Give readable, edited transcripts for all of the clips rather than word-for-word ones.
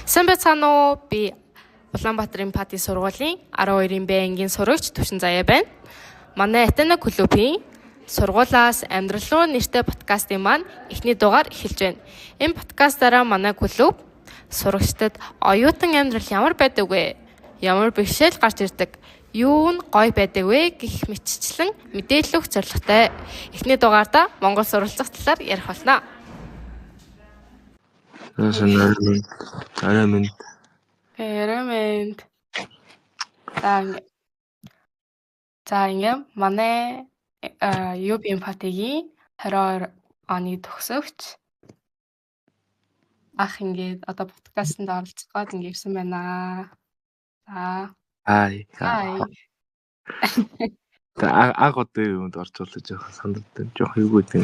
Сайн байцгаана уу? Би Улаанбаатарын Пати сургуулийн 12-ын Б ангийн сурагч Түвшин Заяа байна. Манай Атена клубийн сургуулаас амьдрал руу нэртэй подкастын маань эхний дугаар эхэлж байна. Энэ подкастаараа манай клуб сурагчдад оюутан амьдрал ямар байдаг вэ? Ямар бэрхшээл гарч ирдэг? Юу нь гоё байдаг вэ гэх мэтчлэн мэдээлэл өгөх зорилготой. Эхний дугаардаа Монгол сурвалжих талаар ярих болно. Арамэнд. За ингээм манай UB Empathy-гийн 22 оны төгсөгч ах ингээд одоо подкастт оролцох гээд ингэсэн байна. За. Хай. За. Аг одоо юунд орчуулж байгаа санагдсан. Жоох юу гэдэг.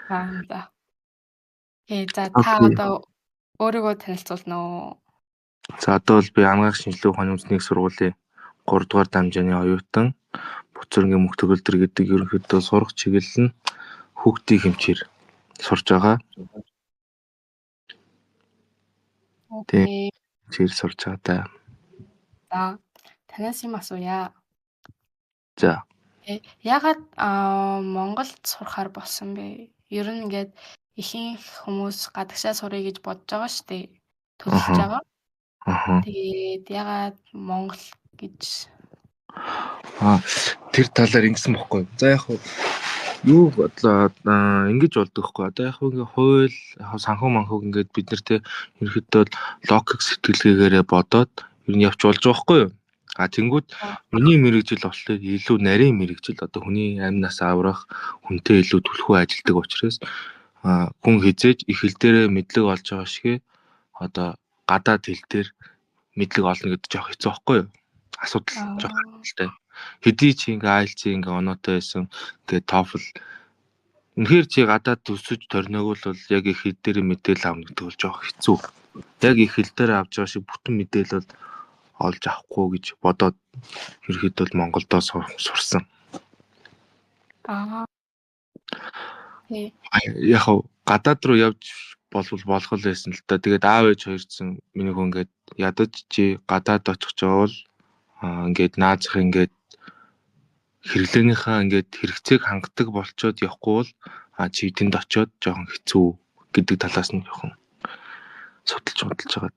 За. За та одоо өөрийгөө танилцуулна уу? За одоо бол би анагаах шинжилгээ ухааны үндэсний сургуулийн 3 дугаар дамжааны оюутан Буцрангийн мөнх төгөлдөр гэдэг ерөнхийдөө сурах чиглэл нь хүүхдийн хэмжээр сурж байгаа. Окей. Чир сурж байгаа та. За. Танаас юм асууя. За. Ягаад Монголд сурахаар болсон бэ? Ер нь ингээд ихэнх хүмүүс гадагшаа сурах гэж бодож байгаа шүү дээ. Төлөвлөж байгаа. Тэгээд ягаад Монгол гэж тэр талаар ингэсэн бохгүй. За яг юу бодлоо ингэж болдог хгүй. Одоо яг ингээ хууль санхүү манхүүг ингээд бид нартэй ерөнхийдөө логик сэтгэлгээгээр бодоод ер нь явж болж байгаа хгүй юу? Тэнгүүд миний мэрэгжил болохоор илүү нарийн мэрэгжил, одоо хүний амнаас аврах, хүнтэй илүү түлхүү ажилдаг учраас хүн хизээж их хэл дээрээ мэдлэг олж байгаа шиг одоо гадаад хэл дээр мэдлэг олно гэдэг жоох хэцүү байхгүй юу? Асуудал жоох хэцүүтэй. Хэдий чи ингээ IELTS ингээ оноотой байсан, ингээ TOEFL үнэхээр чи гадаад төсөж торногвол бол яг их хэл дээр мэдээлэл авах гэдэг бол жоох хэцүү. Яг их хэл дээр авч байгаа шиг бүтэн мэдээлэл бол олж авахгүй гэж бодоод ерөөхдөө Монголдоо сурсан. Яг гадаад руу явж болох л байсан л та. Тэгээд аав ээж хоёрсон миний хүн ингээд ядаж чи гадаад очих жаавал ингээд наазах ингээд хэрэглээнийхээ ингээд хэрэгцээг хангадаг болчоод явахгүй бол чи тэнд очиод жоохон хэцүү гэдэг талаас нь жоохон судалж байгаа.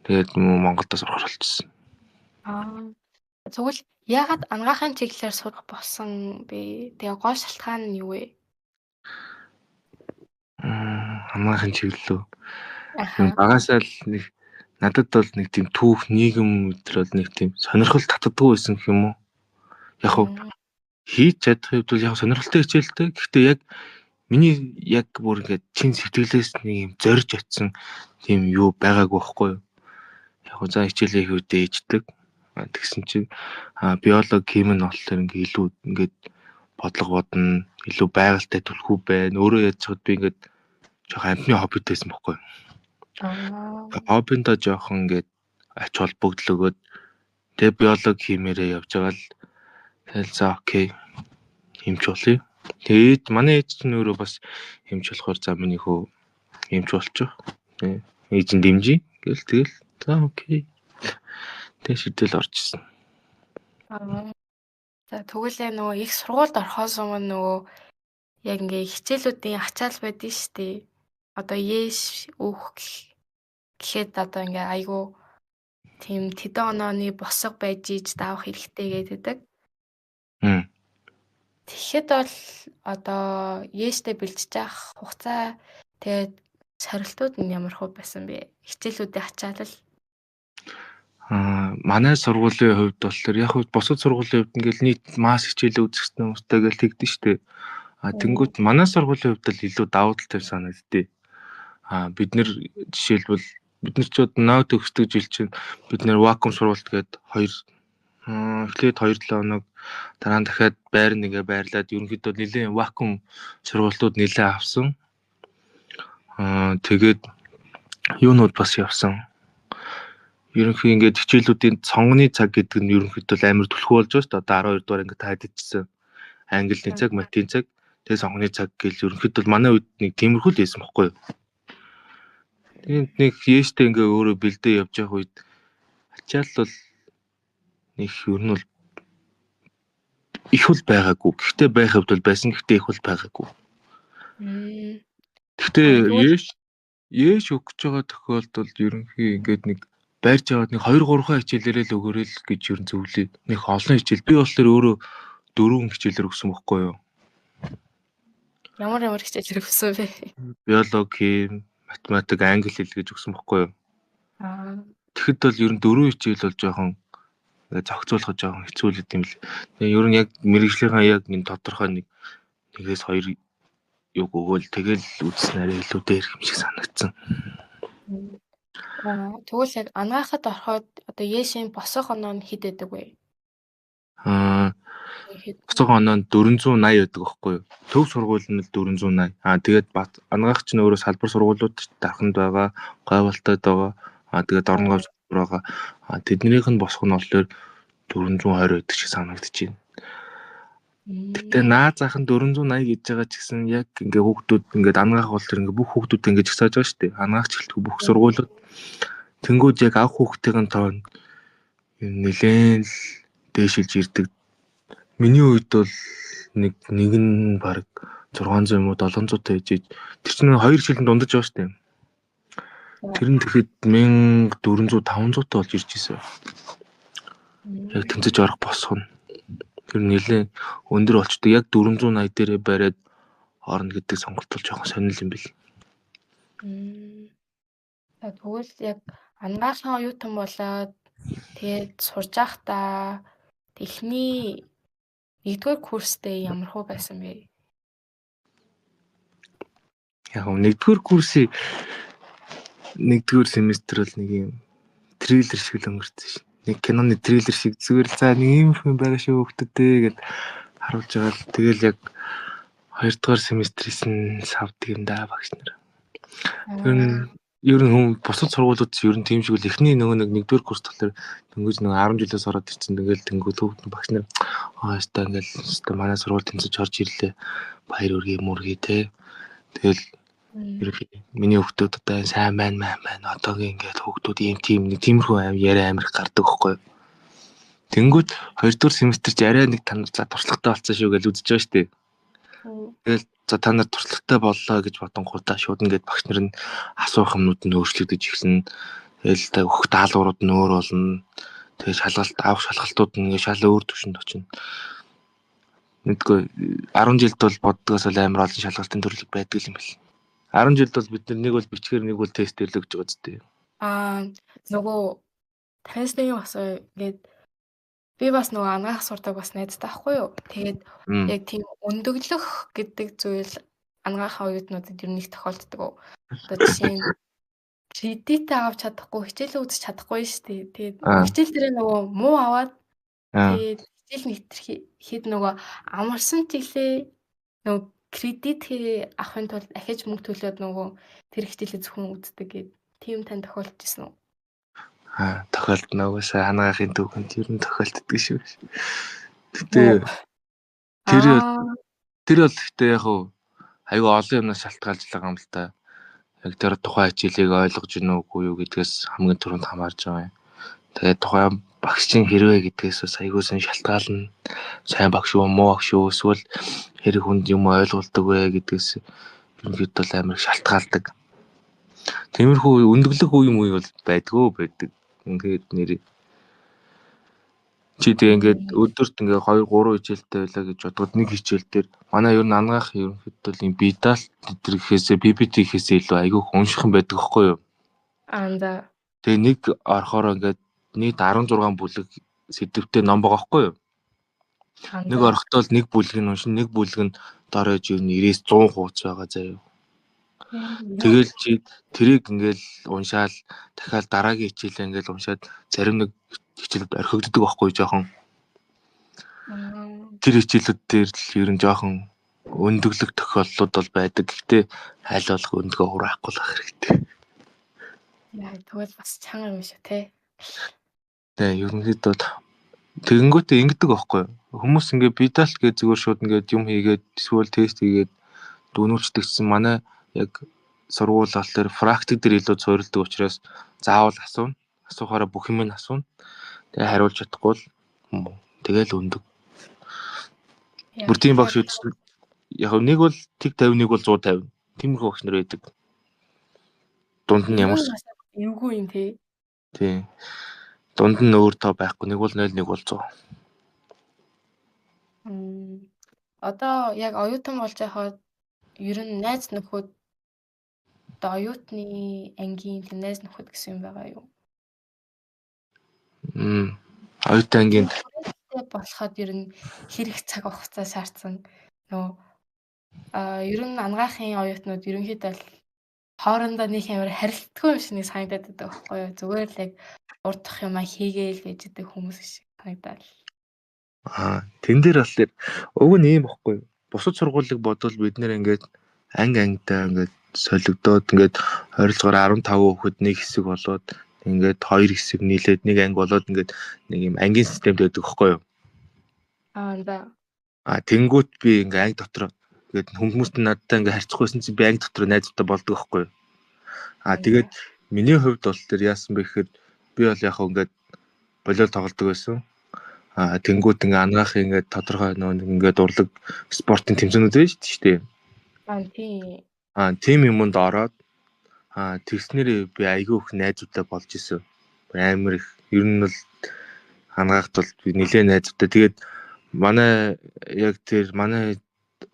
Тэгээд Монголдо сурах болчихсон. Тэгвэл ягаад анагаахын чиглэлээр сурах болсон бэ? Тэгээ гол шалтгаан нь юу вэ? Анагаахын чиглэлөө. Багасаа л нэг надад бол нэг тийм түүх нийгэм өдрөл нэг тийм сонирхол татдаггүй байсан гэх юм уу? Яг хийж чадах хэвд бол яг сонирхолтой хичээлтэй. Гэхдээ яг миний яг бүр ингээд чин сэтгэлээс нэг юм зорж очсон тийм юу байгаагүй байхгүй юу? Яг за хичээлээ хийхдээ ээждэг. Тэгсэн чинь биологи, хим нь болохоор ингээд илүү ингээд бодлого бодно, илүү байгальтай түлхүү байна. Өөрөө яаж чад би ингээд жоох амтны хоббит байсан байхгүй юу? Хоббиндоо жоохон ингээд ач холбогдол өгөөд тэгээ биологи химээрээ явж байгаа л тэгэл за окей хэмч болъё. Тэгээд манай ээж чинь өөрөө бас хэмч болохоор за миний хөө хэмч болчих. Ээж нь дэмжиж гэл тэгэл за окей. Тэг шийдэл орчихсон. За тэгвэл нөгөө их сургуульд орохоос өмнө нөгөө яг ингээ хичээлүүдийн ачаал байдсан шүү дээ. Одоо ЕШ өөх гэхэд одоо ингээ айгу тийм тэдэн онооны босго байж иж давах хэрэгтэй гэдэг. Тэгэхэд бол одоо ЕШ-тэй бэлдэж явах хугацаа тэгээд сорилтууд нь ямар хөө байсан бэ? Хичээлүүдийн ачаалал манай сургуулийн хувьд болохоор яг бусад сургуулийн хувьд ингээл нийт масс хичээлээ үзэхсэн хүмүүстэй гэл тэгдэж штэ. Тэнгүүд манай сургуулийн хувьд л илүү давуу талтай санагддээ. Бид нэр жишээлбэл бид нар ч ноо төгсдөг жил чинь бид нэр вакуум сургалт гээд эхлээд 2-7 хоног дараа нь дахиад нэгээ байрлаад ерөнхийдөө нэлээд вакуум сургалтууд нэлээд авсан. Тэгээд юунууд бас явсан. Ерөнхий ингээд хичээлүүдийн цонгоны цаг гэдэг нь ерөнхийдөө амар түлхүү болж байгаа шүү дээ. Одоо 12 дугаар ингээд таадчихсан. Английн цаг, математикийн цаг, тэгээ сонгоны цаг гэл ерөнхийдөө манай үед нэг тиймэрхүү л байсан байхгүй юу? Тэгээд нэг яэштэй ингээ өөрөө бэлдээ явж явах үед ачаал бол нэг ер нь бол их бол байгаагүй. Гэхдээ байх хувьд бол байсан. Гэхдээ их бол байгаагүй. Гэхдээ яэш өгч байгаа тохиолдолд ерөнхий ингээд нэг байрж аваад нэг 2-3 хичээлээрээ л өгөөрэй л гэж ер нь зөвлөе. Нэг олон хичээл. Би болохоор өөрөө 4 хичээлээр өгсөн байхгүй юу? Ямар хичээлээр өгсөн бэ? Биологи, математик, англи хэл гэж өгсөн байхгүй юу? Тэгэхэд бол ер нь 4 хичээл бол жоохон зохицуулах жоохон хэцүү л гэдэм бил. Тэгээ ер нь яг мэрэгжлийнхаа яг энэ тодорхой нэгээс 2 юг өгөөл тэгэл үзсэн арай илүү дээр юм шиг санагдсан. Тэгвэл яг анагаахад ороход одоо яэшийн босох оноо нь хэд байдаг вэ? Босох оноо нь 480 байдаг байхгүй юу? Төв сургууль нь л 480. Тэгээд анагаач нь өөрөө салбар сургуулиуд дарханд байгаа, гойволтод байгаа. Тэгээд орон гол байгаа. Тэднийх нь босох нь болохоор 420 байдаг шиг санагдчихэв. Гэтэ наад зах нь 480 гэж байгаа ч гэсэн яг ингээ хүүхдүүд ингээд ангаах бол тэр ингээ бүх хүүхдүүд ингээ жигсааж байгаа шүү дээ. Анаагч гэлтгүй бүх сургуулиуд тэнгууд яг анх хүүхдийн тоон нэлээн л дээшилж ирдэг. Миний үед бол нэг нь баг 600 юм уу 700 таа ижиж тэр чинь 2 жилийн дундаж байгаа шүү дээ. Тэр нь тэгэхэд 1400 500 таа болж ирж ирсэн. Яг тэнцэж орох босох нь тэр нэлээ өндөр болчтой. Яг 480 дээрээ бариад орно гэдэг сонголт бол жоохон сонирхол юм бэл. Тэгвэл яг анагаахын оюутан болоод тэгээд сурж байхдаа эхний 1-р курстэй ямар хөө байсан бэ? Яг 1-р курсын 1-р семестр бол нэг юм трейлер шиг л өнгөрсөн шин. Нэг киноны трейлер шиг зүгээр л за нэг юм хүн байгаа шүү хөлтөдөө гэд харуулж байгаа л тэгэл яг 2-р семестрээс нь савдаг юм да багш нар. Ер нь хүн бусад сургуулиуд ер нь тийм шиг л эхний нөгөө 1-р курс болохоор дөнгөж нэг 10 жилээс ороод ирсэн. Тэгэл тэнгүү төвд багш нар хаастаа ингээл манай сургууль тэнцэж орж ирлээ. Баяр үргээ мөргий те. Тэгэл миний хүүхдүүд одоо сайн байна одоогийн ингээд хүүхдүүд ийм тиймэрхүү яриа амирх гардаг байхгүй. Тэнгүүд 2-р семестр ч арай нэг танаар за туршлагатай болсон шүү гэж үзэж байгаа шүү дээ. Тэгэл за та нар туршлагатай боллоо гэж бодонгуудаа шууд ингээд багш нар нь асуух юмнууд нь өөрчлөгдөж ирсэн. Тэгэл та өгөх даалгаврууд нь өөр болно. Тэгээ авах шалгалтууд нь ингээд шал өөр төвшөнд очино. Нэггүй 10 жилд бол боддгоос л амар олон шалгалтын төрлөг байдаг юм бэл. 10 жилд бол бид нэг бол бичгээр нэг бол тест өглөө гэж байгаа зү. Нөгөө таньсны бас ингээд би бас нөгөө анагаах сурдаг бас найзтай байхгүй юу. Тэгээд яг тийм өндөглөх гэдэг зүйл анагаах оюутнуудад ер нь их тохиолддог. Одоо жишээ нь кредит авч чадахгүй, хичээлээ үзэж чадахгүй шүү дээ. Тэгээд хичээл дээр нөгөө муу аваад тэгээд хичээл нэвтрэхэд нөгөө амарсан чиглээ нөгөө кредит авахын тулд ахиж мөнгө төлөөд нөгөө тэр хичээлээ зөвхөн үздэг гэдэг тийм тань тохиолдож ирсэн үү? Тохиолдно угаасаа анагаахын түүхэнд ер нь тохиолддог шүү. Гэтэ тэр бол гэхдээ яг аюу олон юмнаас шалтгаалж байгаа юм л та. Яг тэр тухайн хичээлийг ойлгож гин үгүй юу гэдгээс хамгийн түрүүнд хамаарж байгаа юм. Тэгээд тухайн багшийн хэрвээ гэдгээс бас аюусан шалтгаална. Сайн багш уу, муу багш уу, эсвэл хэрэг хүнд юм ойлгуулдаг вэ гэдгээс ерөнхийдөө бол амар шалтгаалдаг. Тиймэрхүү өндөглөх үе бол байдаг. Ингээд нэр чи тэгээ ингээд өдөрт ингээ 2-3 хичээлтэй байлаа гэж бодоход нэг хичээл дээр манай ер нь анагаах ерөнхийдөө юм бидал тэр гэхээсээ PPT гэхээсээ илүү айгүй унших юм байдаг байхгүй юу? Тэгээ нэг орохоор ингээд нийт 16 бүлэг сэдвтэй ном байгаа байхгүй юу? Нэг орохдоо л нэг бүлэг нь уншин, нэг бүлэг нь дорож ер нь 90-100 хуудас байгаа заяа. Тэгэл чи тэрийг ингээл уншаал дахиад дараагийн хичээлээ ингээл уншаад зарим нэг хичээлүүд орхигддог байхгүй жоохон. Тэр хичээлүүд дээр л ер нь жоохон өндөглөх тохиолдлууд бол байдаг. Гэхдээ аль болох өндгөө хураахгүй л ах хэрэгтэй. Яа, тэгвэл бас чанга юм шүү те. Тэгээ ерөнхийдөө тэгэнгүүтээ ингэдэг байхгүй. Хүмүүс ингээ бидалт гэж зүгээр шууд ингээд юм хийгээд эсвэл тест хийгээд дүүнүүлчдэг гэсэн манай яг сургууль болохоор практик дээр илүү суурилдаг учраас заавал асууна. Асуухаараа бүх юм нь асууна. Тэгээ хариулж чадахгүй л тэгэл өндөг. Бүр тийм багш үзсэн. Яг нэг бол тэг 50, нэг бол 150. Тиймэрхүү багш нар байдаг. Дунд нь ямар эвгүй юм тий. Тий. Дунд нь өөр тоо байхгүй. Нэг бол 0, нэг бол 100. Одоо яг оюутан болж байхад ер нь найз нөхөд одоо оюутны ангийн тийм найз нөхөд гэсэн юм байгаа юу? Оюутан ангийн болоход ер нь хэрэг цаг хугацаа шаардсан. Нөгөө ер нь ангаахын оюутнууд ерөнхийдөө хоорондоо нэг амар харилцдаггүй юм шиг санагдаад байдаг байхгүй юу? Зүгээр л яг урдах юм хийгээл гэж идэг хүмүүс шиг санагдаад. Тэн дээр болохоор уг нь ийм бохгүй. Бусад сургуулийг бодвол бид нэр ингээд ангидаа ингээд солигдоод ингээд ойролцоогоор 15 хүүхэд нэг хэсэг болоод ингээд 2 хэсэг нийлээд нэг анги болоод ингээд нэг юм ангийн системд байдаг байхгүй юу? Тэнгүүт би ингээд анги дотор ингээд хүмүүс надтай ингээд харьцахгүйсэн чи би анги дотор найзтай болдог байхгүй юу? Тэгээд миний хувьд бол тэр яасан бэ гэхээр би бол яг ингээд болоо тоглодог байсан. Тэнгүүт ингээ ангаах ингээ тодорхой ингээ урлаг спортын тэмцээнүүд байж шүү дээ. Тийм юмд ороод тэгснээр би айгүй их найзуудтай болж исэн. Амар их ер нь бол ангаахт бол би нэлээд найзуудтай. Тэгээд манай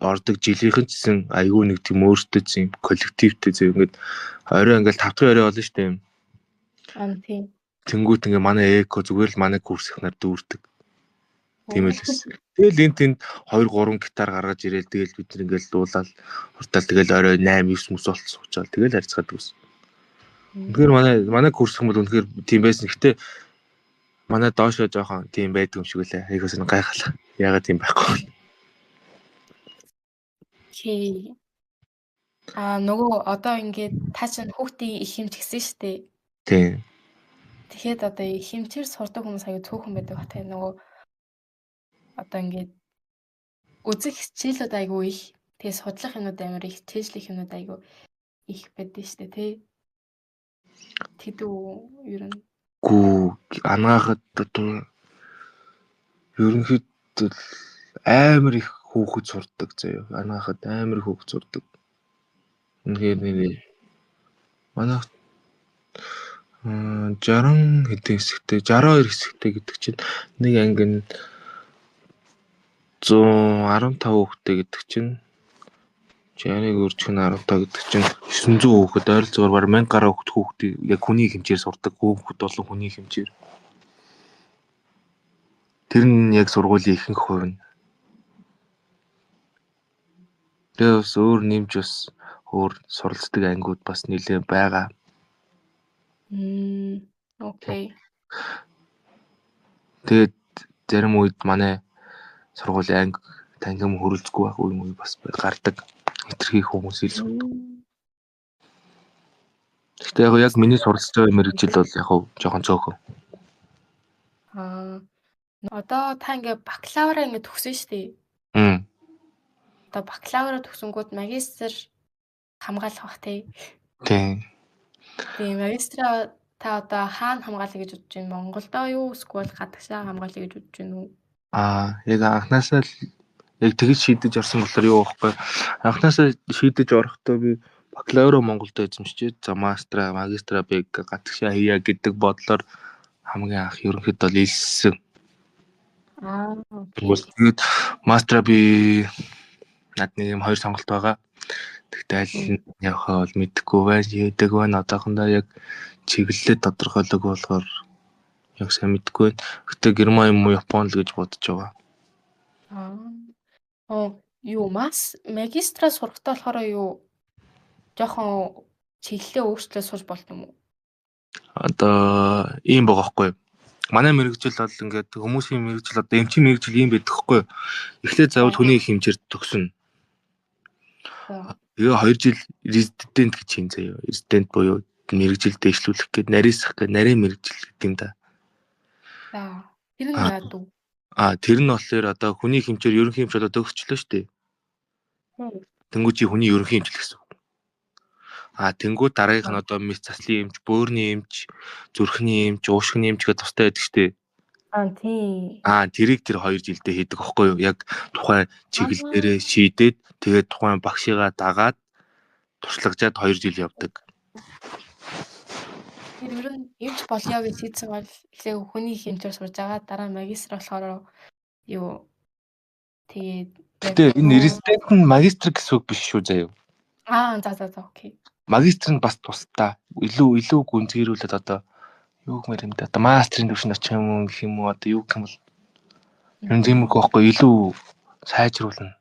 ордог жилийнхэн ч гэсэн айгүй нэг тийм өөртөө тийм коллективтэй зөв ингээд орой ингээл 5 дахь орой болно шүү дээ. Тэнгүүт ингээ манай эко зүгээр л манай курс их нар дүүрдэг. Тийм л байсан. Тэгэл энэ тэнд 2 3 гитар гаргаж ирээл тэгэл бид нэг ингээл дуулаад хуртаал тэгэл орой 8 9 мөс болт суучаал тэгэл харьцаад байсан. Үнэхээр манай курс юм бол үнэхээр тийм байсан. Гэхдээ манай доошоо жоохон тийм байдаг юм шиг үлээ. Айгуус нь гайхалаа. Ягаад тийм байхгүй. Окей. Нөгөө одоо ингээд та чинь хүүхдийн их хэмж гисэн шүү дээ. Тийм. Тэгэхэд одоо их хэмжээр сурдаг хүмүүс аяа цөөхөн байдаг батай нөгөө одоо ингээд үзэх хичээлүүд айгүй их. Тэгээ судлах юмуд амар их, чэжлэх юмуд айгүй их байдаг шүү дээ, тий. Тэдүү ер нь ангаахад одоо ерөнхийдөө амар их хүүхэд сурдаг заяа. Ангаахад амар их хүүхэд сурдаг. Үнэхээр нэг манай 60 хэдэн хэсэгтэй 62 хэсэгтэй гэдэг чинь нэг анги нь 115 хүүхэдтэй гэдэг чинь 60-ыг өржих нь 15 гэдэг чинь 900 хүүхэд ойролцоогоор бараг 1000 гаруй хүүхэд яг хүний хэмжээр сурдаг. Хүүхэд болон хүний хэмжээр. Тэр нь яг сургуулийн ихэнх хувь нь. Тэгээ бас өөр нэмж бас өөр суралцдаг ангиуд бас нэлээд байгаа. Окей. Тэгээд зарим үед манай сургуулийн анги тангим хөрөлцгүй байх үе бас гардаг. Хитрхи хүмүүс ил сурдаг. Гэхдээ яг миний суралцж байгаа мэргэжил бол яг жоохон цөөхөн. Одоо та ингээ бакалавра ингээ төгсөн шүү дээ. Одоо бакалавра төгсөнгүүт магистр хамгаалах бах тий. Тийм. Тийм магистра та одоо хаана хамгаалъя гэж бодож байна? Монголдоо юу эсвэл гадагшаа хамгаалъя гэж бодож байна уу? Яг анхнаасаа л яг тэгж шийдэж орсон болохоор юу байхгүй. Анхнаасаа шийдэж орохдоо би бакалавра Монголд эзэмшиж, за магистра би гадагшаа хийя гэдэг бодлоор хамгийн анх ерөнхийдөө л илссэн. Тэгээд мастера би над нэг юм 2 сонголт байгаа. Тэгтээ аль нь явахаа бол мэдэхгүй байна. Яадаг байна одоохондоо яг чиглэлээ тодорхойлог болохоор яг сайн мэдэхгүй байна. Гэтэ Герман юм уу Япон л гэж бодож байгаа. Магистра сурахтаа болохоор юу жоохон чиглэлээ өөрчлөө сурч болт юм уу? Одоо ийм байгаа хгүй. Манай мэргэжил бол ингээд хүмүүсийн мэргэжил одоо эмчийн мэргэжил ийм байдаг хгүй. Эхлээд заавал хүний хэмжээр төгснө. Тэгээ 2 жил резидент гэж хийн заяа. Резидент буюу мэргэжил дэвшлүүлэх гээд нарийнсах гээд нарийн мэргэжил гэдэг юм да. Тэр нь яад уу? Тэр нь болохоор одоо хүний хэмжээр ерөнхий хэмжээ одоо төгсчлөө шүү дээ. Тэнгүү чи хүний ерөнхий хэмжил гэсэн. Тэнгүүд дараагийнх нь одоо мэс заслын эмч, бөөрийн эмч, зүрхний эмч, уушгины эмч гэдэг тустай байдаг штэ. Тийм. Тэрийг тэр 2 жилдээ хийдэг аахгүй юу? Яг тухайн чиглэл дээрээ шийдээд тэгээд тухайн багшигаа дагаад туршлагажаад 2 жил явдаг. Тэр ер нь эмч болёо гэж хийсэн бол эхлээ хүний хэмжээр сурж байгаа дараа магистр болохоор юу тэгээд Гэтэ энэ резидент нь магистр гэсэн үг биш шүү заяа. За окей. Магистр нь бас тусдаа илүү гүнзгийрүүлээд одоо юу гэмээр юм да. Одоо мастрын төвшөнд очих юм уу гэх юм уу одоо юу гэх юм бол энэ тиймэрхүү байхгүй илүү сайжруулна.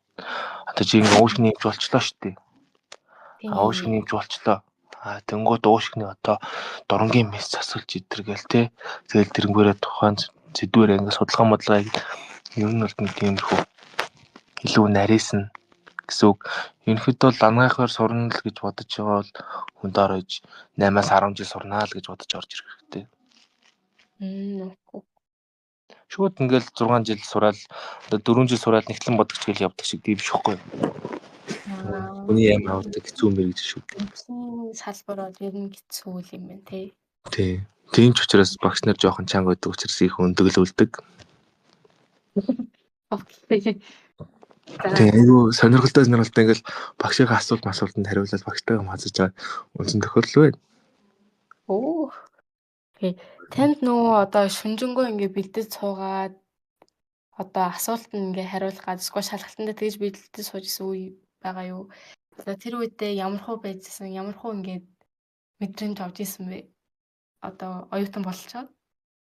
Одоо чи ингээ уушгины эмч болчлоо шүү дээ. Уушгины эмч болчлоо. Тэнгууд уушгины одоо дурангийн мэс засвалж идэргээл те. Тэгэл тэрнгээрээ тухайн зэдвэр ингээ судалгаа модлогыг ер нь бол нэг тиймэрхүү илүү нарийнсан гэсэн үг. Ерөнхийдөө бол ангийнхаар сурна л гэж бодож байгаа бол хүнд орж 8-аас 10 жил сурнаа л гэж бодож орж ирэх хэрэгтэй. Шууд ингээл 6 жил сураал 4 жил сураал нэгтлэн бодогч гэл явдаг шиг тийм биш үхгүй. Хүний аим авдаг хэцүү мэр гэж шүү. Эмчийн салбар бол ер нь хэцүү юм байна тий. Тийм ч учраас багш нар жоохон чанга байдаг учраас их өндөглүүлдэг. Айгу сонирхолтой ингээл багшийн асуултанд хариулаад багштайгаа мазаж байгаа үнэн тохиолдол байна. Танд нөгөө одоо шүнжэнгөө ингээ бэлдэж суугаад одоо асуулт нь ингээ хариулгаад эсвэл шалгалтанд тэгж бэлдэж сууж исэн үе байгаа юу? Тэр үедээ ямар хөө байжсэн, ямар хөө ингээ мэдрэмж авч исэн бэ? Одоо оюутан болчиход.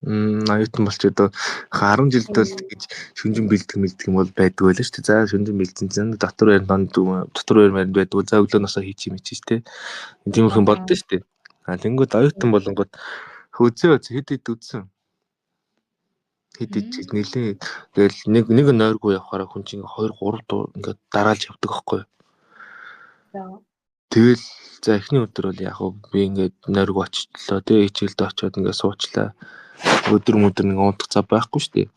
Оюутан болчиход 10 жилд бол тэгж шүнжин бэлдэх юм бол байдгүй байлаа шүү дээ. За шүнжин бэлдсэн чинь дотор байр байдгүй. За өглөөнөөсөө хийчих юм чи тэ. Тиймэрхэн боддоо шүү дээ. Тэнгүүд оюутан болонгод хэд үзсэн. Хэд нэлээ тэгэл нэг нойргүй явахаараа хүн чинь 2 3 дуу ингээд дараалж явдаг аахгүй. Тэгэл за эхний өдөр бол яг би ингээд нойргүй очихлоо тэ хичээлдээ очиод ингээд суучлаа. Өдөр нэг унтах цав байхгүй шүү дээ.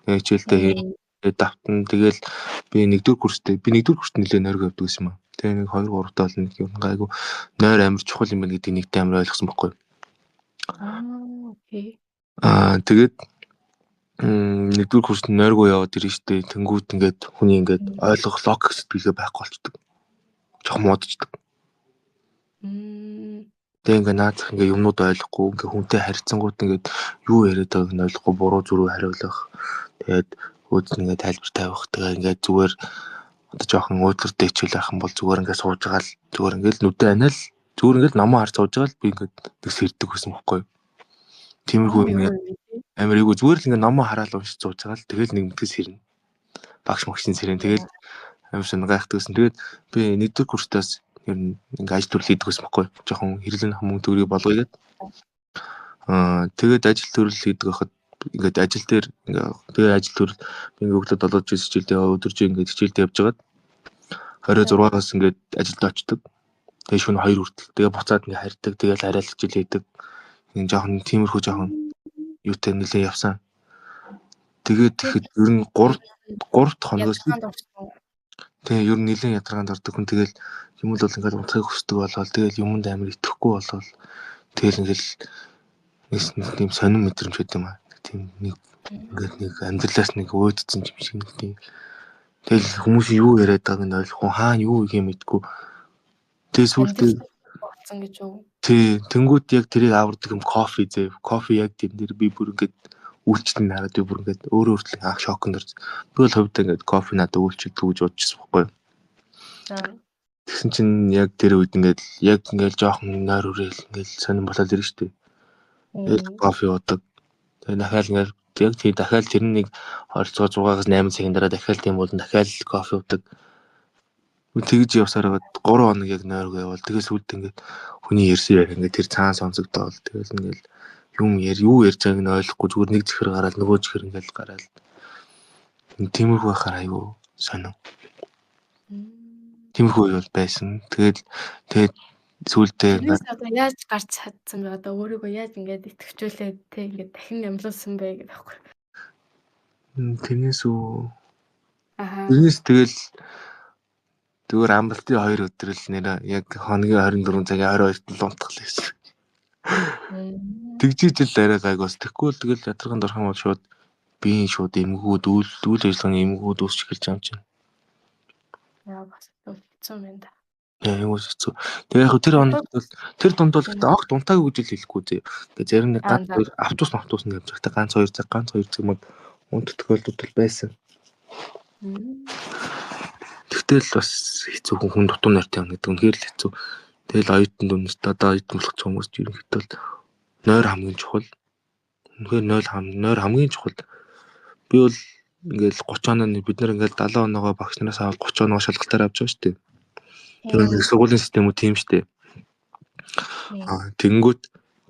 Хичээлдээ давтан тэгэл би 1-р курст нэлээ нойргүй явдаг гэсэн юм. Тэгээ нэг 2 3 тал нэг юм гайгүй нойр амар чухал юм байна гэдгийг нэгтэй амар ойлгосон байхгүй. Окей. Тэгээд 1-р курст нойргүй яваад ирэн штэ. Тэнгүүд ингээд хүний ингээд ойлгох логик сэтгэлгээ байхгүй болчдөг. Жохон муудчихдаг. Тэгээ ингээд наадах ингээд юмнууд ойлгохгүй ингээд хүнтэй харьцангууд ингээд юу яриад байгааг нь ойлгохгүй буруу зүрүү хариулах. Тэгээд өөдс ингээд тайлбар тавих. Тэгээ ингээд зүгээр одоо жоохон өөдрөдөө хичээл авах юм бол зүгээр ингээд сууж байгаа л зүгээр ингээд нүдэ анаал зүгээр ингээд намаа харж сууж байгаа л би ингээд нэг сэрдэг байсан байхгүй. Тиймэрхүү ингээд амар ийгүү зүгээр л ингээд намаа хараал уншиж сууж байгаа л тэгэл нэг мэдгээс хэрнэ. Багш магшийн сэрэн тэгэл амар шинэ гайхдаг гэсэн. Тэгээд би 1-р курстаас ер нь ингээд ажил төрөл хийдэг байсан байхгүй. Жохон хэрлэн мөнгө төгрөгийг болгоё гэдэг. Тэгээд ажил төрөл хийдэг байхад ингээд ажил дээр тэгээ ажил төрөл би ингээд өглөө 7 жил хичээлдээ өдөржин ингээд хичээлдээ явж байгаад 26-аас ингээд ажилд очдог. Тэгээ шөнө 2 хүртэл тэгээ буцаад ингээд харьдаг. Тэгээл арай л хичээл хийдэг. Ингээд жоохон тиймэрхүү жоохон юутай нэлээ явсан. Тэгээд тэгэхэд ер нь 3 хоногоос тэгээ ер нь нэлээд ядаргаанд ордог хүн тэгэл юм бол ингээд унтахыг хүсдэг болол тэгэл юмд амар итгэхгүй болол тэгэл ингээл нэг тийм сонирн мэдрэмж гэдэг юм аа. Тийм нэг ингээд нэг амьдралаас нэг өөдцөн юм шиг нэг тийм. Тэгэл хүмүүс юу яриад байгааг нь ойлгохгүй хаана юу их юм мэдгүй. Тэгээ сүултээ болсон гэж юу? Тэнгүүд яг тэрийг авардаг юм кофе яг тийм нэр би бүр ингээд үйлчлэн хараад би бүр ингээд өөрөө хүртэл анх шоконд орж. Би бол хувьдаа ингээд кофе надад үйлчлдэг гэж бодчихсон байхгүй. Тэгсэн чинь яг тэр үед ингээд жоохон нойр урээл ингээд сонирн болоод ирэн штэ. Тэгээд кофе уудаг. Тэгээд дахиад ингээд яг тий дахиад тэр нэг оролцоо 6-аас 8 цагийн дараа дахиад тийм болон дахиад кофе уудаг. Тэгж явсаар байгаад 3 хоног яг нойргүй явал тэгээс үлд ингээд хүний ярьсан яг ингээд тэр цаан сонсогдоод тэгэл ингээд юу ярьж байгааг нь ойлгохгүй зүгээр нэг зэхэр гараад нөгөө зэхэр ингээд гараад тиймэрхүү байхаар айгүй сонин. Тиймэрхүү бол байсан. Тэгээд сүүлдээ одоо яаж гарч чадсан бэ? Одоо өөрийгөө яаж ингээд итгэвчүүлээд те ингээд дахин ямлуулсан бэ гэдэг байхгүй. Тэрнээс тэгэл Зүгээр амралтын 2 өдөр л нэрэ яг хоногийн 24 цагийн 22-т л унтгалаа гэсэн. Тэгжиж л арай гайг бас. Тэгэхгүй л тэгэл ядарганд орох юм бол шууд биеийн шууд эмгэгүүд үйл ажиллагааны эмгэгүүд үүсч эхэлж байгаа юм чинь. Яа бас хэцүү юм да. Юу хэцүү. Тэгээ яг тэр оног бол тэр дунд бол огт унтаагүй гэж л хэлэхгүй зөө. Тэгээ зарим нэг ганц хоёр автобус нь явж байхдаа ганц 2 цаг мод унтдаг тохиолдол байсан. Тэгтэл бас хэцүү хүн дутуу нойртой юм гэдэг үнэхээр л хэцүү. Тэгэл оюутан дүнст одоо оюутан болох ч хүмүүс ерөнхийдөө нойр хамгийн чухал. Үнэхээр нойр хамгийн чухал. Би бол ингээл 30 оноо бид нар ингээл 70 оноогоо багш нараас аваад 30 оноо шалгалтаар авч байгаа шүү дээ. Тэр сургуулийн систем үү тийм шүү дээ. Тэнгүүт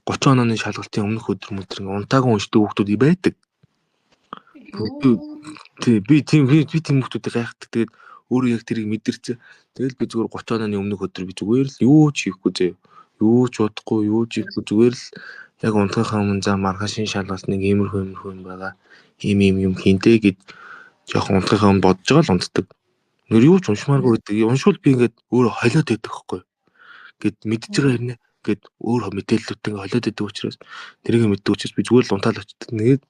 30 онооны шалгалтын өмнөх өдөр ингээл унтаагүй уншдаг хүүхдүүд байдаг. Би тийм хүмүүстэй гайхдаг. Тэгээд өөрөө яг тэрийг мэдэрчээ. Тэгэл би зүгээр 30 онооны өмнөх өдөр би зүгээр л юу ч хийхгүй зөө. Юу ч удахгүй, юу ч хийхгүй зүгээр л яг унтахынхаа өмнө за маргаашийн шалгалт нэг иймэрхүү юм байгаа. Ийм юм хинтээ гэд жоохон унтахынхаа өмнө бодож байгаа л унтдаг. Нэр юу ч уншмааргүй гэдэг. Уншвал би ингээд өөрөө холиод байдаг байхгүй. Гэт мэдж байгаа хэрнээ гэд өөр мэдээллүүдтэй ингээд холиод байдаг учраас тэрийг мэддэг учраас би зүгээр л унтаал очдөг. Тэгээд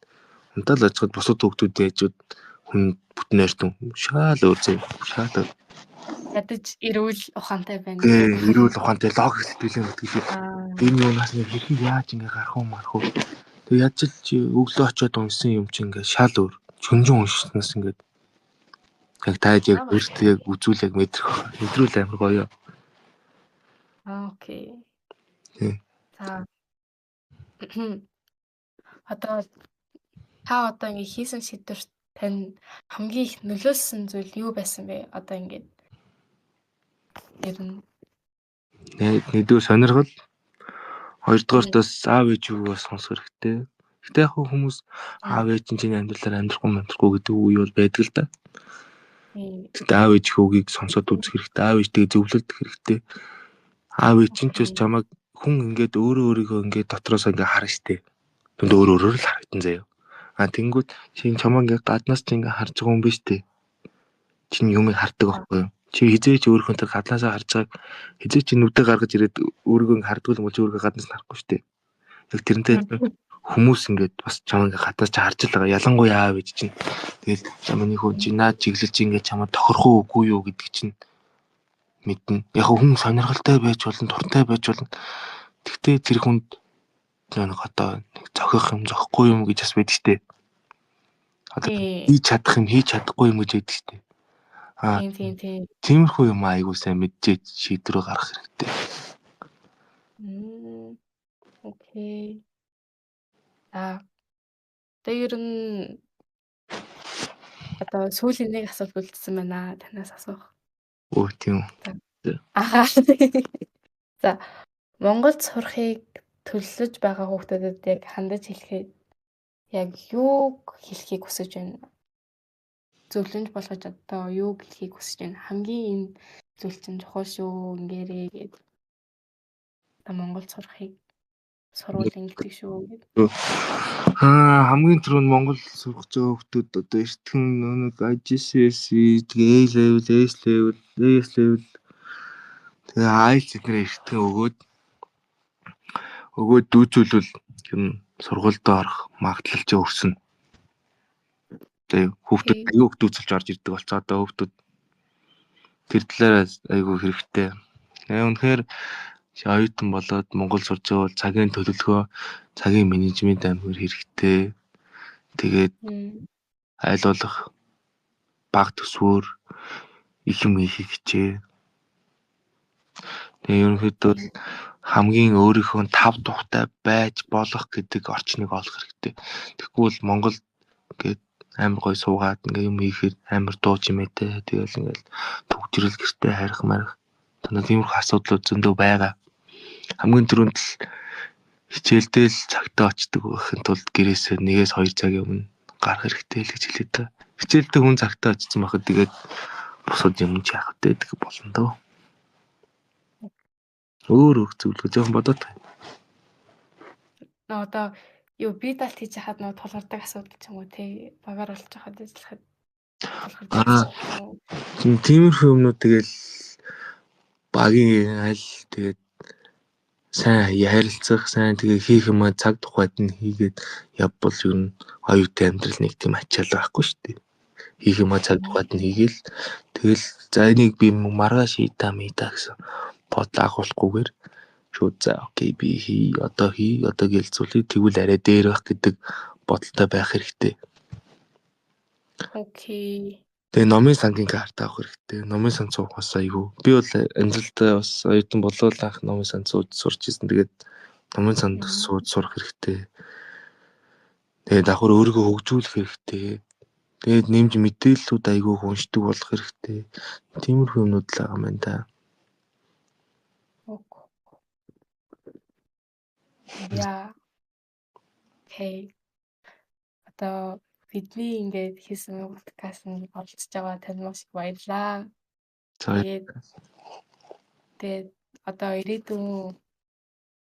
унтаал очиход бусад хүүхдүүд ээжүүд хүн бүтэн ойртон шаал өөр зэ. Шаал. Ядаж эрүүл ухаантай байна. Эрүүл ухаантай логик сэтгэлээ мэдгийг. Энэ юунаас нэг хэрэг яаж ингэ гарах уу марах уу. Тэг яаж л чи өглөө очиод унсан юм чи ингэ шал өөр. Чөнжин уншснаас ингэ яг таад яг өөртөө яг үзүүлэг мэдрүүл амар гоё. Окей. За. Одоо ингэ хийсэн шийдвэрт тань хамгийн их нөлөөлсөн зүйл юу байсан бэ? Одоо ингэ ер нь нэгдүгээр сонирхол, хоёрдугаарт аав ээж юугаас сонсох хэрэгтэй. Гэтэ яг хүмүүс аав ээж чинь амьдралаар амьдрахгүй гэдэг үе бол байдаг л да. Гэтэ аав ээж хүүгийг сонсоод үзэх хэрэгтэй. Аав ээжтэйгээ зөвлөлдөх хэрэгтэй. Аав ээж чинь ч бас чамайг хүн ингээд өөрийгөө ингээд дотроос ингээд харна штэ. Тэнд өөрөөр л харагдсан заяа. Тэнгүүд чи чамайг ингээд гаднаас чи ингээд харж байгаа юм биш үү? Чин юмыг хардаг байхгүй юу? Чи хизээч өөрийнхөө тэр гаднаасаа харж байгааг хизээч нүдээ гаргаж ирээд өөрийгөө хардаг юм бол чи өөрийгөө гаднаас нь харахгүй штэ. Яг тэрнтэй хүмүүс ингээд бас чамайг гаднаас ч харж л байгаа. Ялангуяа аав ээж чинь. Тэгэл чамайг хөө чи наад чиглэлж ингээд чамайг тохирох уугүй юу гэдэг чинь мэднэ. Яг хүн сонирхолтой байж болно, дуртай байж болно. Тэгтээ тэр хүнд нэг одоо зохих юм зохгүй юм гэж бас байдаг штэ. Одоо хийж чадах юм хийж чадахгүй юм гэж байдаг штэ. Тийм. Тиймэрхүү юм айгуу сайн мэдчихэж шийдвэрээ гаргах хэрэгтэй. Окей. Тэгээ ер нь одоо сүүлийн нэг асуулт үлдсэн байна танаас асуух. Тийм. За Монголд сурахыг төлөвлөж байгаа хүүхдүүдэд яг хандаж хэлэхэд яг юуг хэлхийг хүсэж байна? Зөвлөмж болгож одоо юуг хэлхийг хүсэж байна? Хамгийн энэ зүйл чинь чухал шүү ингээрээ гээд одоо Монголд сурахыг сургуулийн гэдэг шүү гэдэг. Хамгийн түрүүнд Монгол сурах байгаа хүүхдүүд одоо эртхэн нэг IGCSE тэгээ A-level, S-level, AS-level тэгээ IELTS эдгээр эртхэн өгөөд дүүцүүлвэл юм сургуультай орох магадлал ч өрсөнө. Тэгээ хүүхдүүд аюу дүүцэлж орж ирдэг болцоо одоо хүүхдүүд тэр талаараа аюу хэрэгтэй. Үнэхээр оюутан болоод Монгол сурж байгаа бол цагийн төлөвлөгөө, цагийн менежмент амар хэрэгтэй. Тэгээд айл болох баг төсвөр их юм хийх хичээ. Тэгээ ерөнхийдөө хамгийн өөрийнхөө тав тухтай байж болох гэдэг орчныг олох хэрэгтэй. Тэгэхгүй бол Монгол гээд амар гой суугаад ингээ юм хийхээр амар дуу чимээтэй. Тэгэл ингээл төгжрөл гэртээ харих марих. Танаа тиймэрхүү асуудлууд зөндөө байгаа. Хамгийн түрүүнд л хичээлдээ л цагтаа очдөг байхын тулд гэрээсээ 1-2 цагийн өмнө гарах хэрэгтэй л гэж хэлээд та. Хичээлдээ хүн цагтаа очсон байхад тэгээд бусад юм ч яах вэ гэх болно доо. Өөр зөвлөгөө жоохон бодоод тань. Одоо юу би далт хийж хахад нэг тулгардаг асуудал ч юм уу тий багаар болж хахад ажиллахад Тиймэрхүү юмнууд тэгэл багийн аль тэгээд сайн ярилцах, сайн тэгээ хийх юм цаг тухайд нь хийгээд явбал ер нь оюутан амьдрал нэг тийм ачаал байхгүй шүү дээ. Хийх юм цаг тухайд нь хийгээл тэгэл за энийг би маргааш хийдаа гэсэн бод агуулахгүйгээр шууд за окей би одоо гэлцүүлээ тэгвэл арай дээр байх гэдэг бодолтой байх хэрэгтэй. Окей. Тэгээ номын сангийн карт авах хэрэгтэй. Номын сан суух бас айгүй. Би бол амжилттай бас оюутан болол анх номын сан сурч ирсэн. Тэгээд номын санд сурах хэрэгтэй. Тэгээд давхар өөрийгөө хөгжүүлэх хэрэгтэй. Тэгээд нэмж мэдээллүүд айгүй уншдаг болох хэрэгтэй. Тиймэрхүү юмнууд л байгаа юм байна да. Яа. Окей. Одоо бидний ингээд хийсэн подкаст нь оролцож байгаа танд маш их баярлалаа. Тэгээд одоо ирээдүйн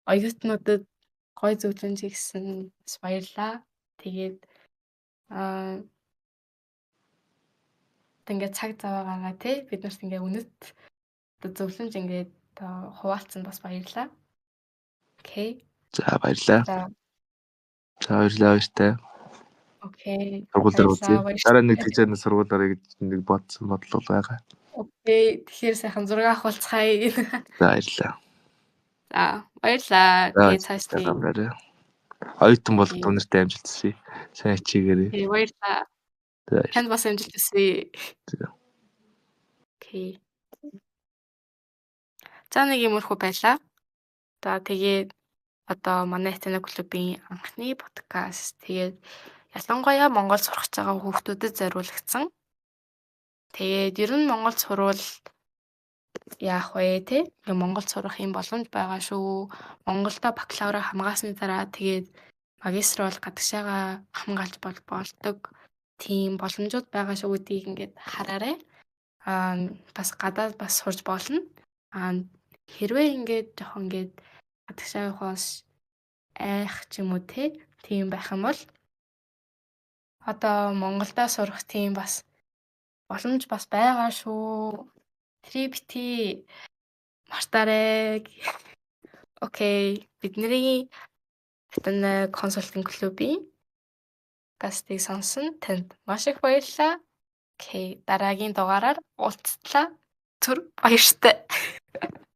оюутнуудад гой зөвлөмж хийсэн бас баярлалаа. Тэгээд ингээд цаг зав гаргаа тий бид нарт ингээд үнэт одоо зөвлөмж ингээд хуваалцсан бас баярлалаа. Окей. За баярлалаа. За баярлалаа. Окей. Сургуулиар үзье. Дараа нэг тийчээр сургуулиар гэж нэг бодсон бодлого байгаа. Окей. Тэгэхээр сайхан зураг авахулцгаая. За баярлалаа. За баярлалаа. Тэгээд цаашдаа оюутан бол тунартай амжилт хүсье. Сайн хичээгээрэй. Баярлалаа. Танд бас амжилт хүсье. Окей. За нэг юмрхүү байлаа. За тэгээд одоо манай Атена клубын анхны подкаст тэгээд ялангуяа Монгол сурах гэж байгаа хүүхдүүдэд зориулагдсан. Тэгээд ер нь Монгол сурвал яах вэ те? Монгол сурах юм боломж байгаа шүү. Монголда бакалавра хамгаасны дараа тэгээд магистр бол гадагшаага хамгаалж болдог тийм боломжууд байгаа шүү гэдгийг ингээд хараарай. Бас гадаад бас сурж болно. Хэрвээ ингээд жоохон ингээд гадагшаагаас айх ч юм уу те тийм байх юм бол одоо Монголда сурах тийм бас боломж бас байгаа шүү. Трипти мартаарай. Окей. Бидний Атена консалтинг клубын подкастыг сонсон танд маш их баярлалаа. Окей. Дараагийн дугаараар уулзлаа. Түр баяртай.